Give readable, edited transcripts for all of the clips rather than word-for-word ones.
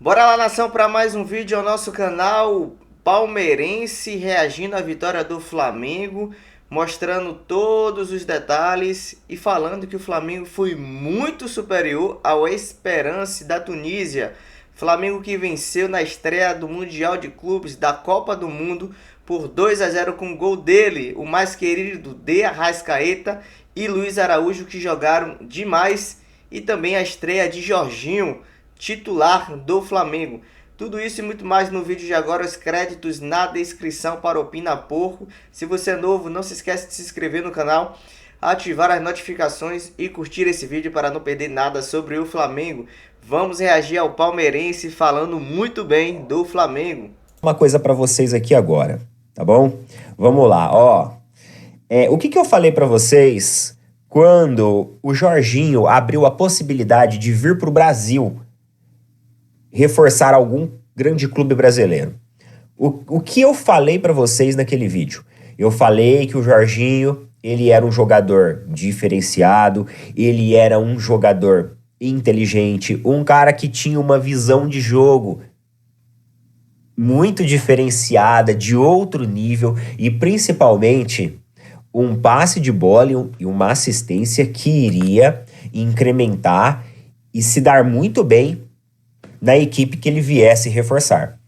Bora lá, nação, para mais um vídeo ao nosso canal palmeirense reagindo à vitória do Flamengo, mostrando todos os detalhes e falando que o Flamengo foi muito superior ao Esperance da Tunísia. Flamengo que venceu na estreia do Mundial de Clubes da Copa do Mundo por 2-0 com o gol dele, o mais querido De Arrascaeta e Luiz Araújo, que jogaram demais, e também a estreia de Jorginho, titular do Flamengo. Tudo isso e muito mais no vídeo de agora, os créditos na descrição para o Pina Porco. Se você é novo, não se esqueça de se inscrever no canal, ativar as notificações e curtir esse vídeo para não perder nada sobre o Flamengo. Vamos reagir ao palmeirense falando muito bem do Flamengo. Uma coisa para vocês aqui agora, tá bom? Vamos lá, ó. O que eu falei para vocês quando o Jorginho abriu a possibilidade de vir para o Brasil reforçar algum grande clube brasileiro? O que eu falei para vocês naquele vídeo? Eu falei que o Jorginho, ele era um jogador diferenciado, ele era um jogador inteligente, um cara que tinha uma visão de jogo muito diferenciada, de outro nível e principalmente um passe de bola e uma assistência que iria incrementar e se dar muito bem na equipe que ele viesse reforçar.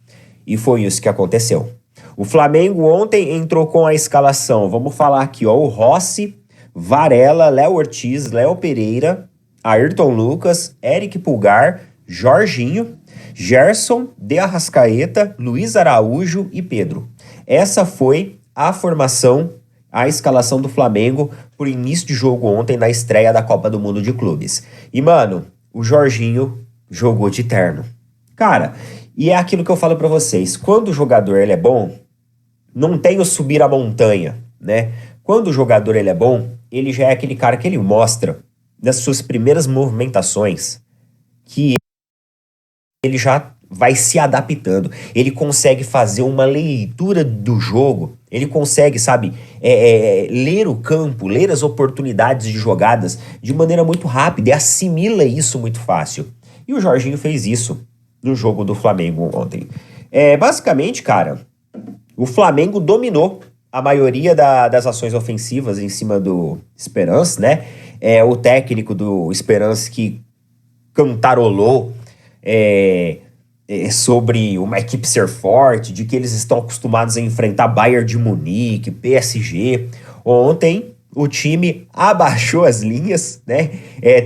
E foi isso que aconteceu. O Flamengo ontem entrou com a escalação, vamos falar aqui, ó, o Rossi, Varela, Léo Ortiz, Léo Pereira, Ayrton Lucas, Eric Pulgar, Jorginho, Gerson, De Arrascaeta, Luiz Araújo e Pedro. Essa foi a formação, a escalação do Flamengo por início de jogo ontem na estreia da Copa do Mundo de Clubes. E, mano, o Jorginho jogou de terno. Cara, e é aquilo que eu falo pra vocês. Quando o jogador ele é bom, não tem o subir a montanha, né? Quando o jogador ele é bom, ele já é aquele cara que ele mostra nas suas primeiras movimentações que ele já vai se adaptando. Ele consegue fazer uma leitura do jogo. Ele consegue, sabe, ler o campo, ler as oportunidades de jogadas de maneira muito rápida e assimila isso muito fácil. E o Jorginho fez isso no jogo do Flamengo ontem. Basicamente, cara, o Flamengo dominou a maioria das ações ofensivas em cima do Esperance, né? O técnico do Esperance que cantarolou sobre uma equipe ser forte, de que eles estão acostumados a enfrentar Bayern de Munique, PSG. Ontem o time abaixou as linhas, né?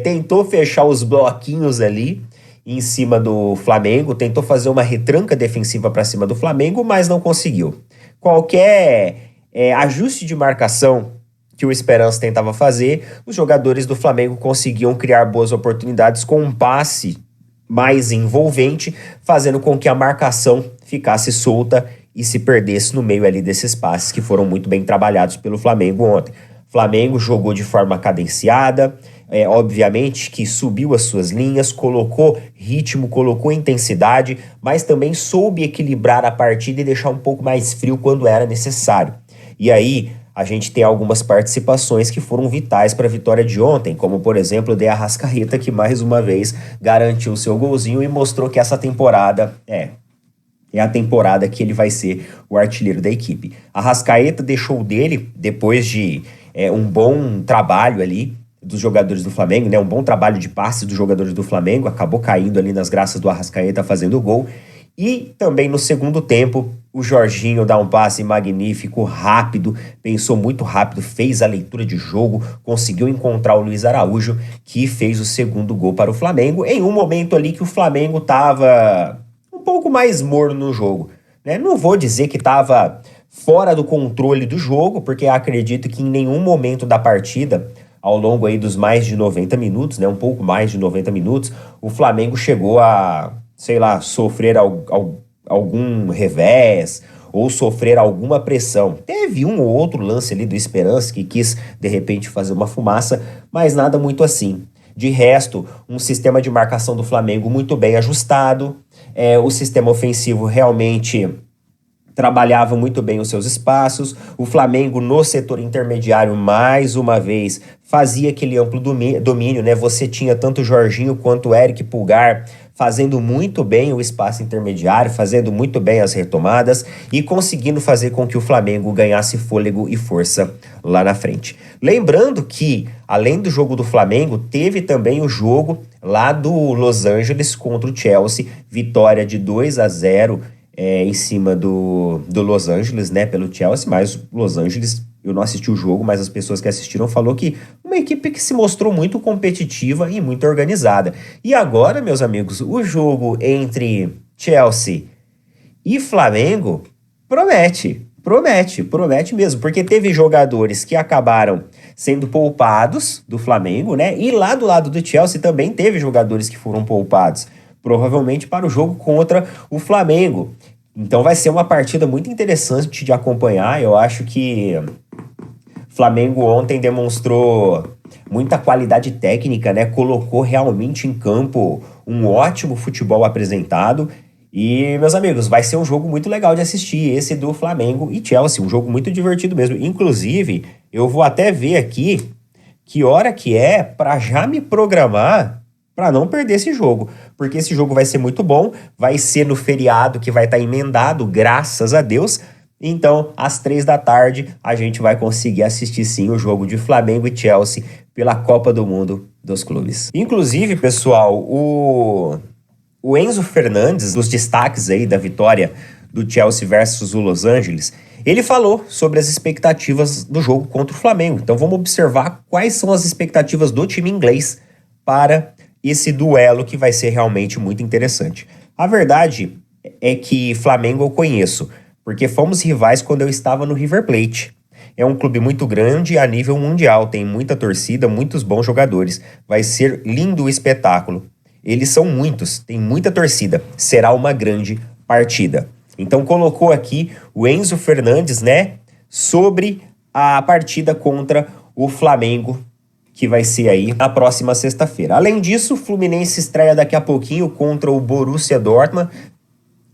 Tentou fechar os bloquinhos ali em cima do Flamengo, tentou fazer uma retranca defensiva para cima do Flamengo, mas não conseguiu. Qualquer ajuste de marcação que o Esperance tentava fazer, os jogadores do Flamengo conseguiam criar boas oportunidades com um passe mais envolvente, fazendo com que a marcação ficasse solta e se perdesse no meio ali desses passes que foram muito bem trabalhados pelo Flamengo ontem. O Flamengo jogou de forma cadenciada, obviamente que subiu as suas linhas, colocou ritmo, colocou intensidade, mas também soube equilibrar a partida e deixar um pouco mais frio quando era necessário. E aí a gente tem algumas participações que foram vitais para a vitória de ontem, como por exemplo o De Arrascaeta, que mais uma vez garantiu seu golzinho e mostrou que essa temporada é a temporada que ele vai ser o artilheiro da equipe. Arrascaeta deixou dele, depois de um bom trabalho ali dos jogadores do Flamengo, né? Um bom trabalho de passe dos jogadores do Flamengo, acabou caindo ali nas graças do Arrascaeta fazendo o gol. E também no segundo tempo, o Jorginho dá um passe magnífico, rápido, pensou muito rápido, fez a leitura de jogo, conseguiu encontrar o Luiz Araújo, que fez o segundo gol para o Flamengo, em um momento ali que o Flamengo estava um pouco mais morno no jogo, né? Não vou dizer que estava fora do controle do jogo, porque acredito que em nenhum momento da partida, ao longo aí dos mais de 90 minutos, né, um pouco mais de 90 minutos, o Flamengo chegou a, sei lá, sofrer algum revés ou sofrer alguma pressão. Teve um ou outro lance ali do Esperance que quis, de repente, fazer uma fumaça, mas nada muito assim. De resto, um sistema de marcação do Flamengo muito bem ajustado, o sistema ofensivo realmente trabalhava muito bem os seus espaços. O Flamengo no setor intermediário, mais uma vez, fazia aquele amplo domínio, né? Você tinha tanto o Jorginho quanto o Eric Pulgar fazendo muito bem o espaço intermediário, fazendo muito bem as retomadas e conseguindo fazer com que o Flamengo ganhasse fôlego e força lá na frente. Lembrando que, além do jogo do Flamengo, teve também o jogo lá do Los Angeles contra o Chelsea, vitória de 2-0 em cima do Los Angeles, né, pelo Chelsea, mas o Los Angeles, eu não assisti o jogo, mas as pessoas que assistiram falou que uma equipe que se mostrou muito competitiva e muito organizada. E agora, meus amigos, o jogo entre Chelsea e Flamengo promete mesmo, porque teve jogadores que acabaram sendo poupados do Flamengo, né? E lá do lado do Chelsea também teve jogadores que foram poupados, provavelmente para o jogo contra o Flamengo. Então vai ser uma partida muito interessante de acompanhar. Eu acho que o Flamengo ontem demonstrou muita qualidade técnica, né? Colocou realmente em campo um ótimo futebol apresentado. E, meus amigos, vai ser um jogo muito legal de assistir, esse do Flamengo e Chelsea, um jogo muito divertido mesmo. Inclusive, eu vou até ver aqui que hora que é para já me programar para não perder esse jogo, porque esse jogo vai ser muito bom, vai ser no feriado que vai estar emendado, graças a Deus. Então, às 3 da tarde, a gente vai conseguir assistir sim o jogo de Flamengo e Chelsea pela Copa do Mundo dos Clubes. Inclusive, pessoal, o Enzo Fernandes, dos destaques aí da vitória do Chelsea versus o Los Angeles, ele falou sobre as expectativas do jogo contra o Flamengo. Então vamos observar quais são as expectativas do time inglês para esse duelo que vai ser realmente muito interessante. A verdade é que Flamengo eu conheço, porque fomos rivais quando eu estava no River Plate. É um clube muito grande a nível mundial, tem muita torcida, muitos bons jogadores. Vai ser lindo o espetáculo. Eles são muitos, tem muita torcida. Será uma grande partida. Então colocou aqui o Enzo Fernandes, né, sobre a partida contra o Flamengo, que vai ser aí na próxima sexta-feira. Além disso, o Fluminense estreia daqui a pouquinho contra o Borussia Dortmund,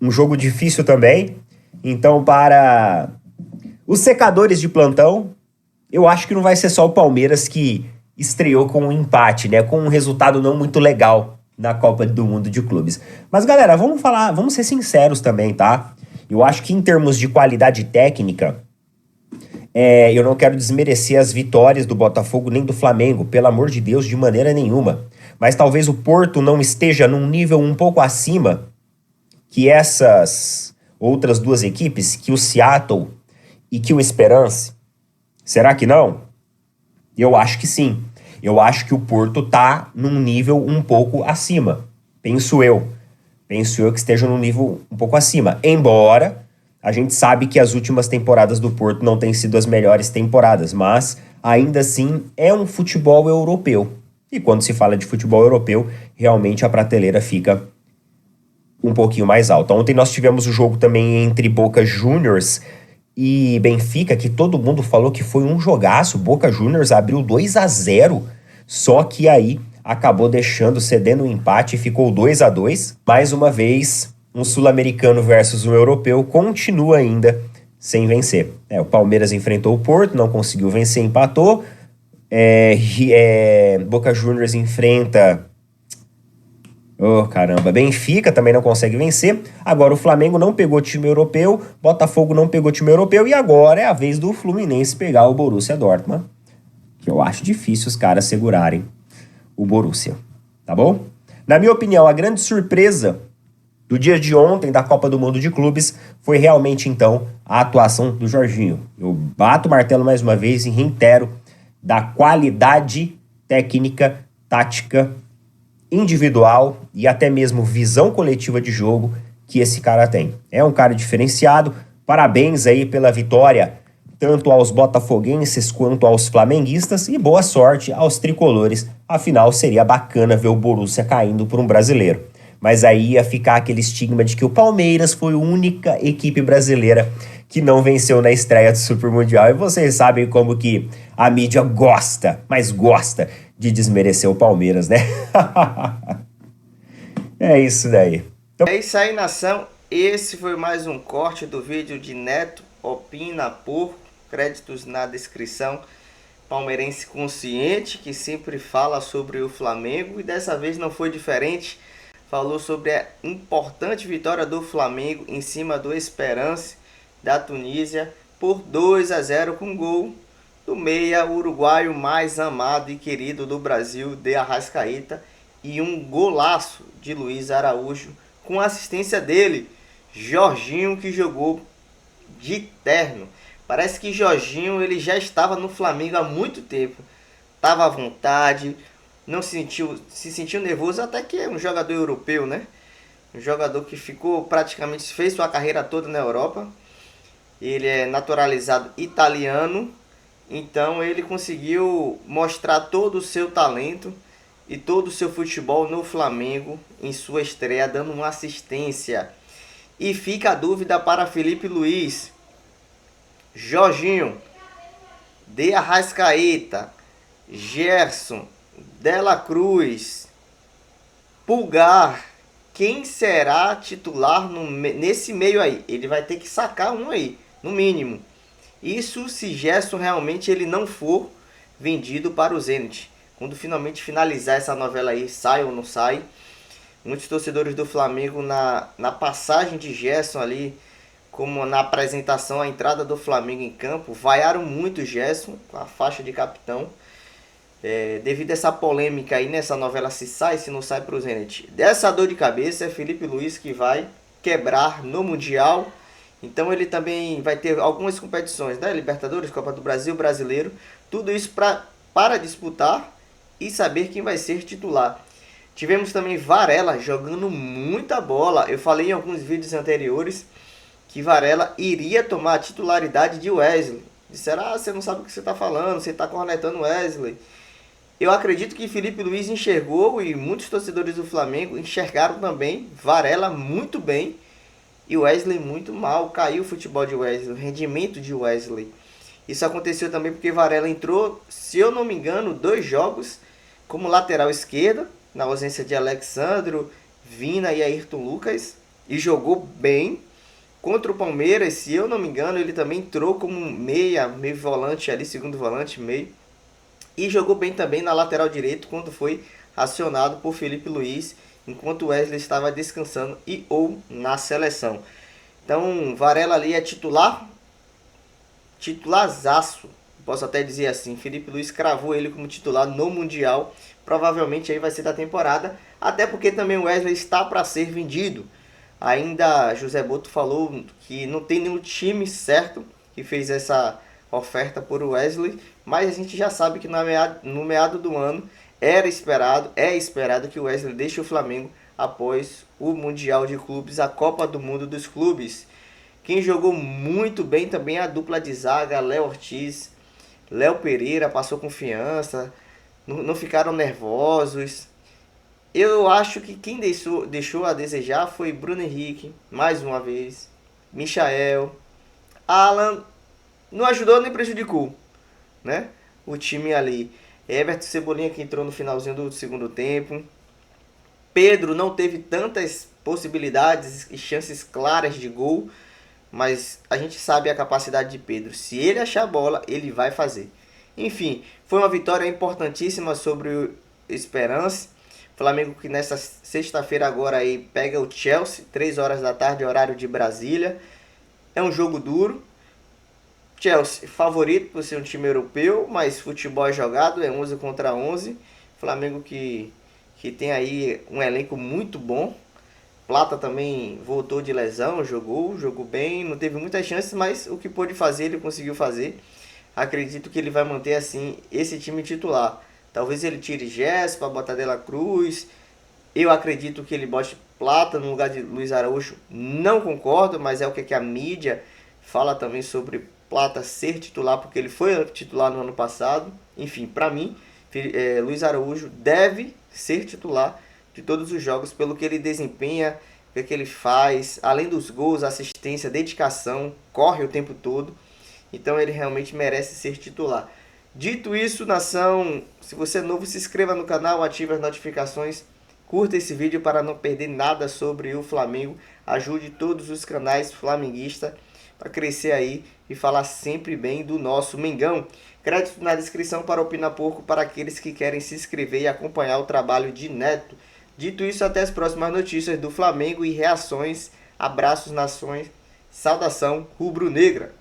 um jogo difícil também. Então, para os secadores de plantão, eu acho que não vai ser só o Palmeiras que estreou com um empate, né, com um resultado não muito legal na Copa do Mundo de Clubes. Mas, galera, vamos ser sinceros também, tá? Eu acho que em termos de qualidade técnica, eu não quero desmerecer as vitórias do Botafogo nem do Flamengo, pelo amor de Deus, de maneira nenhuma. Mas talvez o Porto não esteja num nível um pouco acima que essas outras duas equipes, que o Seattle e que o Esperance. Será que não? Eu acho que sim. Eu acho que o Porto tá num nível um pouco acima. Penso eu que esteja num nível um pouco acima. Embora a gente sabe que as últimas temporadas do Porto não têm sido as melhores temporadas, mas ainda assim é um futebol europeu. E quando se fala de futebol europeu, realmente a prateleira fica um pouquinho mais alta. Ontem nós tivemos o jogo também entre Boca Juniors e Benfica, que todo mundo falou que foi um jogaço. Boca Juniors abriu 2-0, só que aí acabou cedendo um empate e ficou 2-2. Mais uma vez, um sul-americano versus um europeu continua ainda sem vencer. O Palmeiras enfrentou o Porto, não conseguiu vencer, empatou. Boca Juniors enfrenta... Benfica também não consegue vencer. Agora o Flamengo não pegou time europeu, Botafogo não pegou time europeu e agora é a vez do Fluminense pegar o Borussia Dortmund, que eu acho difícil os caras segurarem o Borussia, tá bom? Na minha opinião, a grande surpresa do dia de ontem da Copa do Mundo de Clubes foi realmente, então, a atuação do Jorginho. Eu bato o martelo mais uma vez e reitero da qualidade técnica, tática, individual e até mesmo visão coletiva de jogo que esse cara tem. É um cara diferenciado. Parabéns aí pela vitória, tanto aos botafoguenses quanto aos flamenguistas, e boa sorte aos tricolores. Afinal, seria bacana ver o Borussia caindo por um brasileiro. Mas aí ia ficar aquele estigma de que o Palmeiras foi a única equipe brasileira que não venceu na estreia do Super Mundial. E vocês sabem como que a mídia gosta de desmerecer o Palmeiras, né? É isso daí. É isso aí, nação. Esse foi mais um corte do vídeo de Neto Opina por, créditos na descrição. Palmeirense consciente que sempre fala sobre o Flamengo, e dessa vez não foi diferente. falou sobre a importante vitória do Flamengo em cima do Esperance da Tunísia por 2-0 com gol do meia uruguaio mais amado e querido do Brasil, de Arrascaeta, e um golaço de Luiz Araújo com assistência dele, Jorginho, que jogou de terno. Parece que Jorginho ele já estava no Flamengo há muito tempo, estava à vontade, não se sentiu nervoso, até que é um jogador europeu, né? Um jogador que ficou praticamente, fez sua carreira toda na Europa. Ele é naturalizado italiano, então ele conseguiu mostrar todo o seu talento e todo o seu futebol no Flamengo em sua estreia, dando uma assistência. E fica a dúvida para Felipe Luiz, Jorginho, De Arrascaeta, Gerson, Dela Cruz, Pulgar. Quem será titular nesse meio aí? Ele vai ter que sacar um aí, no mínimo. Isso se Gerson realmente ele não for vendido para o Zenit. Quando finalmente finalizar essa novela aí, sai ou não sai. Muitos torcedores do Flamengo na passagem de Gerson ali, como na apresentação, a entrada do Flamengo em campo, vaiaram muito o Gerson com a faixa de capitão. Devido a essa polêmica aí nessa novela, se sai, se não sai para o Zenit. Dessa dor de cabeça é Felipe Luiz que vai quebrar no Mundial. Então ele também vai ter algumas competições, né? Libertadores, Copa do Brasil, Brasileiro. Tudo isso para disputar e saber quem vai ser titular. Tivemos também Varela jogando muita bola. Eu falei em alguns vídeos anteriores que Varela iria tomar a titularidade de Wesley. Disseram, você não sabe o que você está falando, você está cornetando Wesley. Eu acredito que Felipe Luiz enxergou e muitos torcedores do Flamengo enxergaram também Varela muito bem e Wesley muito mal. Caiu o futebol de Wesley, o rendimento de Wesley. Isso aconteceu também porque Varela entrou, se eu não me engano, 2 jogos como lateral esquerda, na ausência de Alexandro, Vina e Ayrton Lucas, e jogou bem. Contra o Palmeiras, se eu não me engano, ele também entrou como meio volante ali, segundo volante, meio. E jogou bem também na lateral direito quando foi acionado por Felipe Luiz, enquanto Wesley estava descansando e ou na seleção. Então, Varela ali é titularzaço, posso até dizer assim. Felipe Luiz cravou ele como titular no Mundial, provavelmente aí vai ser da temporada, até porque também o Wesley está para ser vendido. Ainda José Boto falou que não tem nenhum time certo que fez essa oferta por Wesley, mas a gente já sabe que no meado do ano é esperado que o Wesley deixe o Flamengo após o Mundial de Clubes, a Copa do Mundo dos Clubes. Quem jogou muito bem também é a dupla de zaga, Léo Ortiz, Léo Pereira, passou confiança, não ficaram nervosos. Eu acho que quem deixou a desejar foi Bruno Henrique, mais uma vez, Michael, Alan, não ajudou nem prejudicou, né? O time ali. Everton Cebolinha que entrou no finalzinho do segundo tempo. Pedro não teve tantas possibilidades e chances claras de gol, mas a gente sabe a capacidade de Pedro. Se ele achar a bola, ele vai fazer. Enfim, foi uma vitória importantíssima sobre o Esperance. Flamengo que nessa sexta-feira agora aí pega o Chelsea, 3 horas da tarde, horário de Brasília. É um jogo duro. Chelsea favorito por ser um time europeu, mas futebol é jogado, é 11 contra 11. Flamengo que tem aí um elenco muito bom. Plata também voltou de lesão, jogou bem, não teve muitas chances, mas o que pôde fazer ele conseguiu fazer. Acredito que ele vai manter assim esse time titular. Talvez ele tire Gerson para botar Dela Cruz. Eu acredito que ele bote Plata no lugar de Luiz Araújo. Não concordo, mas é o que a mídia fala também sobre Plata ser titular, porque ele foi titular no ano passado. Enfim, para mim, Luiz Araújo deve ser titular de todos os jogos, pelo que ele desempenha, o que ele faz, além dos gols, assistência, dedicação, corre o tempo todo. Então ele realmente merece ser titular. Dito isso, nação, se você é novo, se inscreva no canal, ative as notificações, curta esse vídeo para não perder nada sobre o Flamengo. Ajude todos os canais flamenguistas para crescer aí e falar sempre bem do nosso Mengão. Crédito na descrição para opinar pouco para aqueles que querem se inscrever e acompanhar o trabalho de Neto. Dito isso, até as próximas notícias do Flamengo e reações. Abraços, nações. Saudação rubro-negra.